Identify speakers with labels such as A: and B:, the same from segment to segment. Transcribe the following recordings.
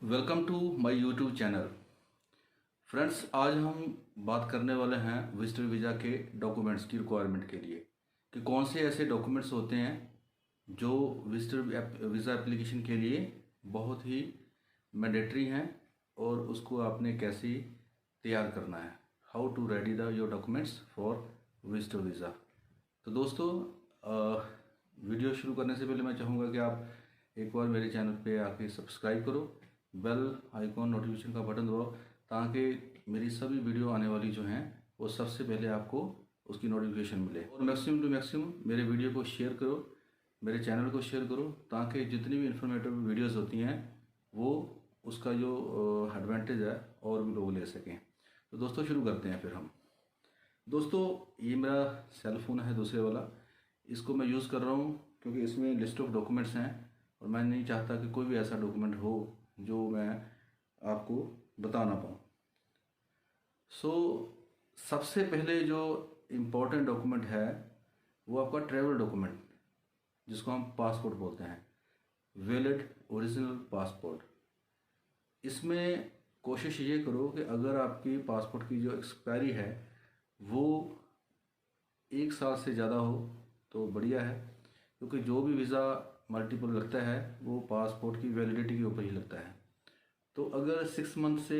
A: Welcome to my YouTube channel. Friends, आज हम बात करने वाले हैं विजिटर वीज़ा के डॉक्यूमेंट्स की रिक्वायरमेंट के लिए कि कौन से ऐसे डॉक्यूमेंट्स होते हैं जो विजिटर वीज़ा एप्लीकेशन के लिए बहुत ही मैंडेटरी हैं और उसको आपने कैसे तैयार करना है। How to ready the your documents for visitor visa. तो दोस्तों, वीडियो शुरू करने से पहले मैं चाहूँगा कि आप एक बार मेरे चैनल पे आके सब्सक्राइब करो, बेल आइकॉन नोटिफिकेशन का बटन दबाओ ताकि मेरी सभी वीडियो आने वाली जो हैं वो सबसे पहले आपको उसकी नोटिफिकेशन मिले। और मैक्सिमम टू मैक्सिमम मेरे वीडियो को शेयर करो, मेरे चैनल को शेयर करो ताकि जितनी भी इंफॉर्मेटिव वीडियोस होती हैं वो उसका जो एडवांटेज है और भी लोग ले सकें। तो दोस्तों, शुरू करते हैं फिर हम। दोस्तों, ये मेरा सेल फ़ोन है दूसरे वाला, इसको मैं यूज़ कर रहा हूँ क्योंकि इसमें लिस्ट ऑफ डॉक्यूमेंट्स हैं और मैं नहीं चाहता कि कोई भी ऐसा डॉक्यूमेंट हो जो मैं आपको बता ना पाऊँ। सबसे पहले जो इम्पोर्टेंट डॉक्यूमेंट है वो आपका ट्रैवल डॉक्यूमेंट, जिसको हम पासपोर्ट बोलते हैं, वैलिड ओरिजिनल पासपोर्ट। इसमें कोशिश ये करो कि अगर आपकी पासपोर्ट की जो एक्सपायरी है वो 1 साल से ज़्यादा हो तो बढ़िया है, क्योंकि जो भी वीज़ा मल्टीपल लगता है वो पासपोर्ट की वैलिडिटी के ऊपर ही लगता है। तो अगर 6 मंथ से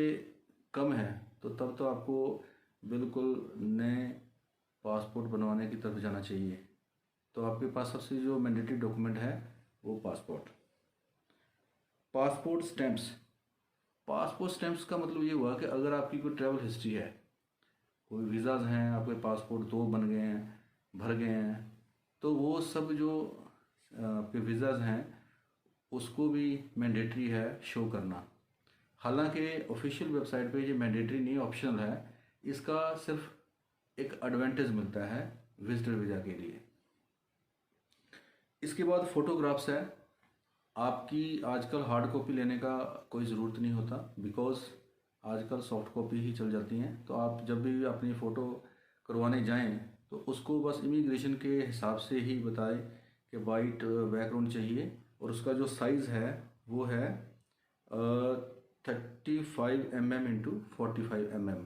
A: कम है तो तब तो आपको बिल्कुल नए पासपोर्ट बनवाने की तरफ जाना चाहिए। तो आपके पास सबसे जो मैंडेटरी डॉक्यूमेंट है वो पासपोर्ट स्टैम्प्स। पासपोर्ट स्टैम्प्स का मतलब ये हुआ कि अगर आपकी कोई ट्रैवल हिस्ट्री है, कोई वीज़ाज़ हैं, आपके पासपोर्ट 2 बन गए हैं, भर गए हैं, तो वो सब जो आपके वीज़ाज़ हैं उसको भी मैंडेटरी है शो करना। हालांकि ऑफिशियल वेबसाइट पे ये मैंडेटरी नहीं, ऑप्शनल है। इसका सिर्फ एक एडवांटेज मिलता है विजिटर वीज़ा के लिए। इसके बाद फ़ोटोग्राफ्स है। आपकी आजकल हार्ड कॉपी लेने का कोई ज़रूरत नहीं होता, बिकॉज़ आजकल सॉफ्ट कॉपी ही चल जाती हैं। तो आप जब भी अपनी फ़ोटो करवाने जाएं तो उसको बस इमिग्रेशन के हिसाब से ही बताएं कि वाइट बैकग्राउंड चाहिए और उसका जो साइज़ है वो है 35 mm इंटू 45 mm।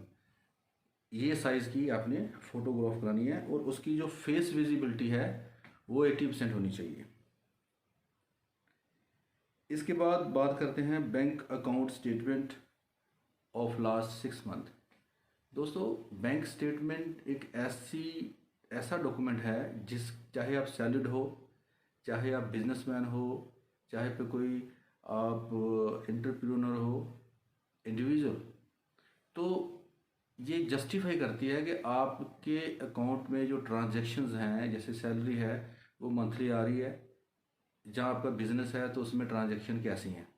A: ये साइज़ की आपने फ़ोटोग्राफ करानी है और उसकी जो फेस विजिबिलिटी है वो 80% होनी चाहिए। इसके बाद बात करते हैं bank account statement of last 6 month. दोस्तों, बैंक स्टेटमेंट एक ऐसा डॉक्यूमेंट है चाहे आप सैलरीड हो, चाहे आप बिजनेसमैन हो, चाहे पे कोई आप एंटरप्रेन्योर हो, इंडिविजुअल, तो ये जस्टिफाई करती है कि आपके अकाउंट में जो ट्रांजैक्शंस हैं, जैसे सैलरी है वो मंथली आ रही है, जहाँ आपका बिजनेस है तो उसमें ट्रांजैक्शन कैसी हैं।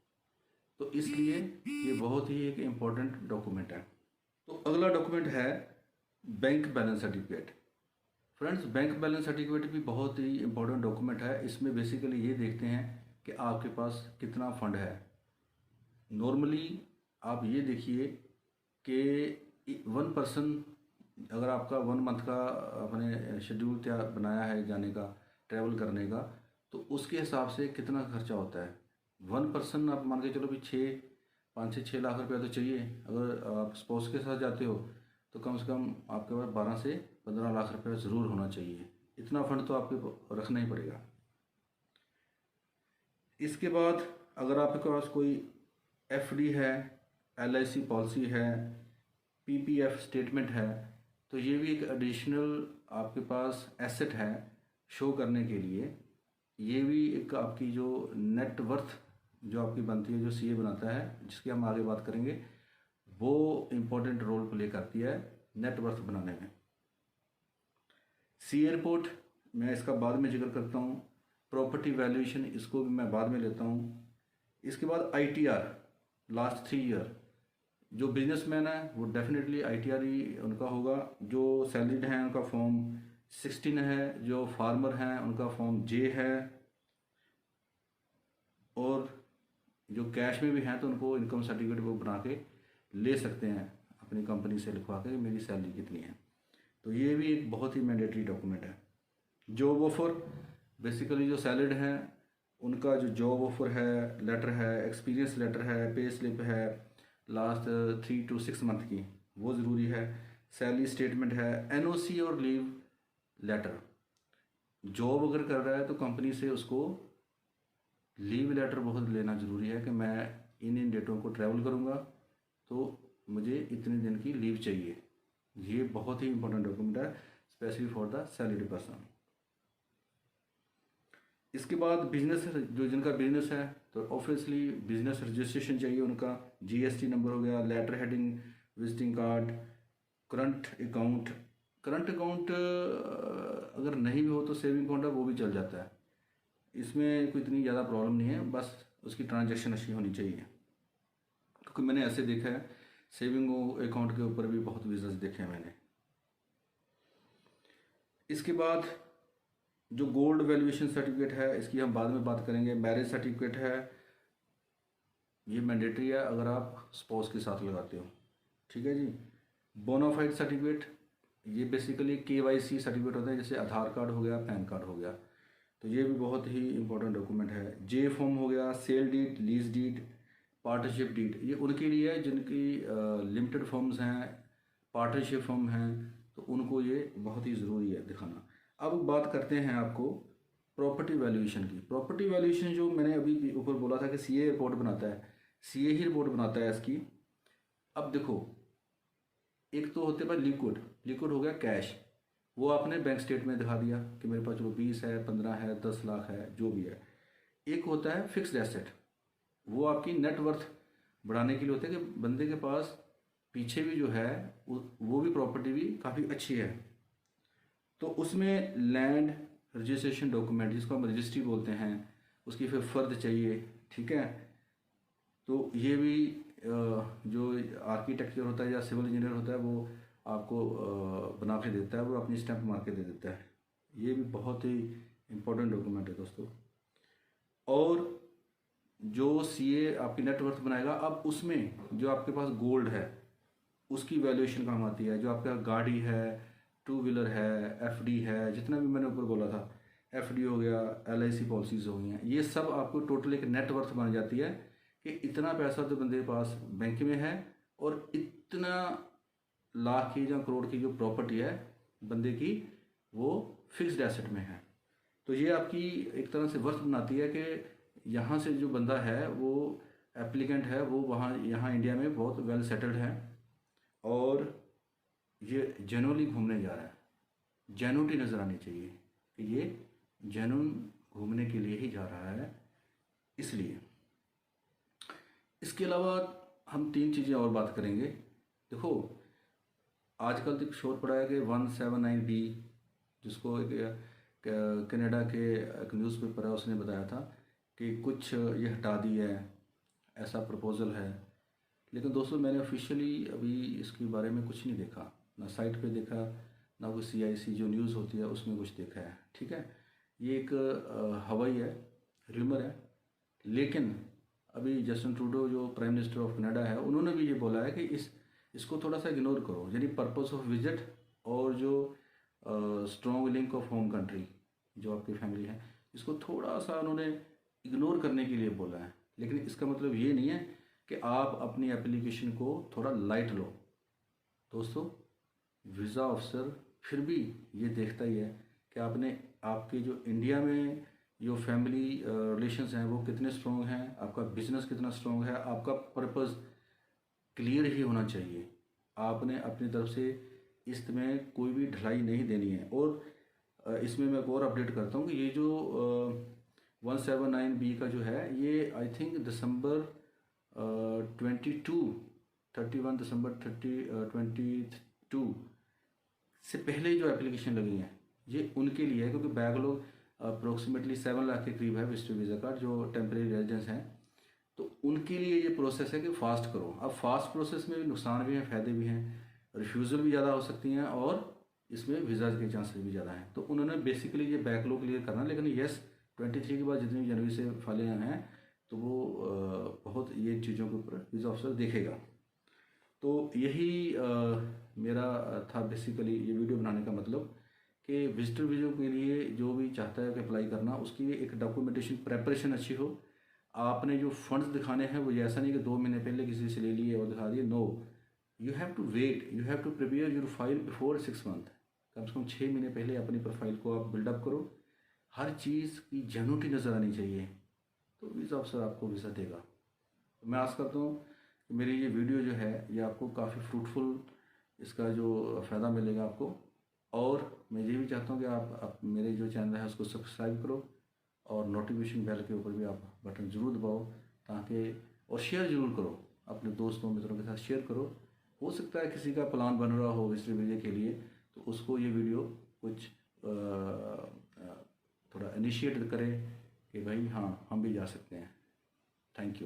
A: तो इसलिए ये बहुत ही एक इम्पॉर्टेंट डॉक्यूमेंट है। तो अगला डॉक्यूमेंट है bank balance certificate. Friends, bank balance certificate भी बहुत ही इम्पोर्टेंट डॉक्यूमेंट है। इसमें बेसिकली ये देखते हैं कि आपके पास कितना फंड है। नॉर्मली आप ये देखिए कि 1 पर्सन, अगर आपका 1 मंथ का आपने शेड्यूल तैयार बनाया है जाने का, ट्रैवल करने का, तो उसके हिसाब से कितना खर्चा होता है। 1 पर्सन आप मान के चलो भी 5 से 6 लाख रुपया तो चाहिए। अगर आप स्पाउस के साथ जाते हो तो कम से कम आपके पास 12 से 15 लाख रुपया ज़रूर होना चाहिए। इतना फंड तो आपको रखना ही पड़ेगा। इसके बाद अगर आपके पास कोई एफडी है, एलआईसी पॉलिसी है, पीपीएफ स्टेटमेंट है, तो ये भी एक एडिशनल आपके पास एसेट है शो करने के लिए। ये भी एक आपकी जो नेट वर्थ जो आपकी बनती है, जो सीए बनाता है, जिसकी हम आगे बात करेंगे, वो इम्पोर्टेंट रोल प्ले करती है नेट वर्थ बनाने में। सी एयरपोर्ट मैं इसका बाद में जिक्र करता हूँ। प्रॉपर्टी वैल्यूएशन इसको भी मैं बाद में लेता हूँ। इसके बाद आईटीआर लास्ट 3 ईयर। जो बिजनेसमैन है वो डेफिनेटली आईटीआर ही उनका होगा। जो सैलरीड हैं उनका फॉर्म 16 है, जो फार्मर हैं उनका फॉर्म जे है, और जो कैश में भी हैं तो उनको इनकम सर्टिफिकेट वो बना के ले सकते हैं अपनी कंपनी से लिखवा के मेरी सैलरी कितनी है। तो ये भी एक बहुत ही मैंडेटरी डॉक्यूमेंट है। जॉब ऑफर, बेसिकली जो सैलरीड हैं उनका जो जॉब ऑफर है, लेटर है, एक्सपीरियंस लेटर है, पे स्लिप है लास्ट 3 to 6 मंथ की, वो ज़रूरी है। सैलरी स्टेटमेंट है, एनओसी और लीव लेटर। जॉब अगर कर रहा है तो कंपनी से उसको लीव लेटर बहुत लेना ज़रूरी है कि मैं इन डेटों को ट्रैवल करूँगा तो मुझे इतने दिन की लीव चाहिए। ये बहुत ही इंपॉर्टेंट डॉक्यूमेंट है specially for the salaried person. इसके बाद बिजनेस, जो जिनका बिजनेस है तो ऑब्वियसली बिजनेस रजिस्ट्रेशन चाहिए उनका, जीएसटी नंबर हो गया, letter heading, visiting card, current account. Current account अगर नहीं भी हो तो सेविंग अकाउंट है वो भी चल जाता है, इसमें कोई इतनी ज़्यादा प्रॉब्लम नहीं है, बस उसकी ट्रांजैक्शन अच्छी होनी चाहिए। क्योंकि मैंने ऐसे देखा है सेविंग अकाउंट के ऊपर भी बहुत बिजनेस देखे हैं मैंने। इसके बाद जो गोल्ड वैल्यूएशन सर्टिफिकेट है इसकी हम बाद में बात करेंगे। मैरिज सर्टिफिकेट है, ये मैंडेटरी है अगर आप स्पाउस के साथ लगाते हो, ठीक है जी। बोनाफाइड सर्टिफिकेट, ये बेसिकली केवाईसी सर्टिफिकेट होते हैं, जैसे आधार कार्ड हो गया, पैन कार्ड हो गया, तो ये भी बहुत ही इंपॉर्टेंट डॉक्यूमेंट है। जे फॉर्म हो गया, sale deed, lease deed, partnership deed, ये उनके लिए है जिनकी लिमिटेड फर्म्स हैं, पार्टनरशिप फर्म हैं, तो उनको ये बहुत ही ज़रूरी है दिखाना। अब बात करते हैं आपको प्रॉपर्टी वैल्यूएशन की। प्रॉपर्टी वैल्यूएशन जो मैंने अभी भी ऊपर बोला था कि सीए रिपोर्ट बनाता है, सीए ही रिपोर्ट बनाता है इसकी। अब देखो, एक तो होते हैं लिक्विड, लिक्विड हो गया कैश, वो आपने बैंक स्टेट में दिखा दिया कि मेरे पास जो 20 है, 15 है, 10 लाख है, जो भी है। एक होता है फिक्स्ड एसेट, वो आपकी नेट वर्थ बढ़ाने के लिए होता है कि बंदे के पास पीछे भी जो है वो भी प्रॉपर्टी भी काफ़ी अच्छी है, तो उसमें लैंड रजिस्ट्रेशन डॉक्यूमेंट जिसको हम रजिस्ट्री बोलते हैं, उसकी फिर फ़र्द चाहिए, ठीक है। तो ये भी जो आर्किटेक्चर होता है या सिविल इंजीनियर होता है वो आपको बना के देता है, वो अपनी स्टैंप मार के दे देता है। ये भी बहुत ही इम्पोर्टेंट डॉक्यूमेंट है दोस्तों। और जो सीए आपकी नेटवर्थ बनाएगा, अब उसमें जो आपके पास गोल्ड है उसकी वैल्यूएशन काम आती है, जो आपका गाड़ी है, टू व्हीलर है, एफडी है, जितना भी मैंने ऊपर बोला था, एफडी हो गया, एलआईसी पॉलिसीज़ हो गई हैं, ये सब आपको टोटल एक नेटवर्थ बन जाती है कि इतना पैसा तो बंदे के पास बैंक में है और इतना लाख की या करोड़ की जो प्रॉपर्टी है बंदे की वो फिक्स्ड एसेट में है। तो ये आपकी एक तरह से वर्थ बनाती है कि यहाँ से जो बंदा है वो एप्लीकेंट है वो वहाँ यहाँ इंडिया में बहुत वेल सेटल्ड है और ये जेनुअनली घूमने जा रहा है। जेनुइनिटी नज़र आनी चाहिए कि ये जेनुइन घूमने के लिए ही जा रहा है। इसलिए इसके अलावा हम 3 चीज़ें और बात करेंगे। देखो, आजकल तो शोर पड़ा है कि 179B, जिसको कनाडा के एक न्यूज़पेपर है उसने बताया था कि कुछ ये हटा दी है, ऐसा प्रपोज़ल है। लेकिन दोस्तों मैंने ऑफिशियली अभी इसके बारे में कुछ नहीं देखा, ना साइट पे देखा, ना कोई CIC जो न्यूज़ होती है उसमें कुछ देखा है, ठीक है। ये एक हवाई है, र्यूमर है। लेकिन अभी जस्टिन ट्रूडो जो प्राइम मिनिस्टर ऑफ कनाडा है उन्होंने भी ये बोला है कि इसको थोड़ा सा इग्नोर करो, यानी पर्पस ऑफ विजिट और जो strong link of home country जो आपकी फैमिली है, इसको थोड़ा सा उन्होंने इग्नोर करने के लिए बोला है। लेकिन इसका मतलब ये नहीं है कि आप अपनी एप्लीकेशन को थोड़ा लाइट लो। दोस्तों, वीज़ा ऑफिसर फिर भी ये देखता ही है कि आपने आपके जो इंडिया में जो फैमिली रिलेशंस हैं वो कितने स्ट्रॉन्ग हैं, आपका बिजनेस कितना स्ट्रॉन्ग है, आपका पर्पस क्लियर ही होना चाहिए। आपने अपनी तरफ से इसमें कोई भी ढिलाई नहीं देनी है। और इसमें मैं एक और अपडेट करता हूँ कि ये जो 179B का जो है ये आई थिंक दिसंबर 31 दिसंबर 22 से पहले जो एप्लीकेशन लगी हैं ये उनके लिए है, क्योंकि बैकलॉग अप्रोक्सीमेटली 7 लाख के करीब है विजिटर वीज़ा का जो टेम्परेरी रेजिडेंस हैं, तो उनके लिए ये प्रोसेस है कि फ़ास्ट करो। अब फास्ट प्रोसेस में भी नुकसान भी हैं, फ़ायदे भी हैं, रिफ्यूज़ल भी ज़्यादा हो सकती हैं और इसमें वीज़ा के चांसेस भी ज़्यादा हैं। तो उन्होंने बेसिकली ये बैकलॉग क्लियर करना, लेकिन येस 23 के बाद जितनी भी जनवरी से फाइलें हैं तो वो बहुत ये चीज़ों के ऊपर वीज़ा ऑफिसर देखेगा। तो यही मेरा था बेसिकली ये वीडियो बनाने का मतलब कि विजिटर वीज़ा के लिए जो भी चाहता है कि अप्लाई करना, उसकी एक डॉक्यूमेंटेशन प्रेपरेशन अच्छी हो। आपने जो फंड्स दिखाने हैं वो ये ऐसा नहीं कि 2 महीने पहले किसी से ले लिए और दिखा दिए। No, you have to wait, you have to prepare your file before 6 month. कम से कम 6 महीने पहले अपनी प्रोफाइल को आप बिल्डअप करो। हर चीज़ की जेन्युइनिटी नज़र आनी चाहिए, तो वीज़ा अफसर आपको वीज़ा देगा। तो मैं आस करता हूँ कि मेरी ये वीडियो जो है ये आपको काफ़ी फ्रूटफुल, इसका जो फ़ायदा मिलेगा आपको। और मैं ये भी चाहता हूँ कि आप मेरे जो चैनल है उसको सब्सक्राइब करो और नोटिफिकेशन बेल के ऊपर भी आप बटन ज़रूर दबाओ, ताकि और शेयर ज़रूर करो, अपने दोस्तों मित्रों के साथ शेयर करो। हो सकता है किसी का प्लान बन रहा हो विजिटर वीज़ा के लिए, तो उसको ये वीडियो कुछ थोड़ा इनिशिएट करे कि भाई हाँ हम भी जा सकते हैं। Thank you.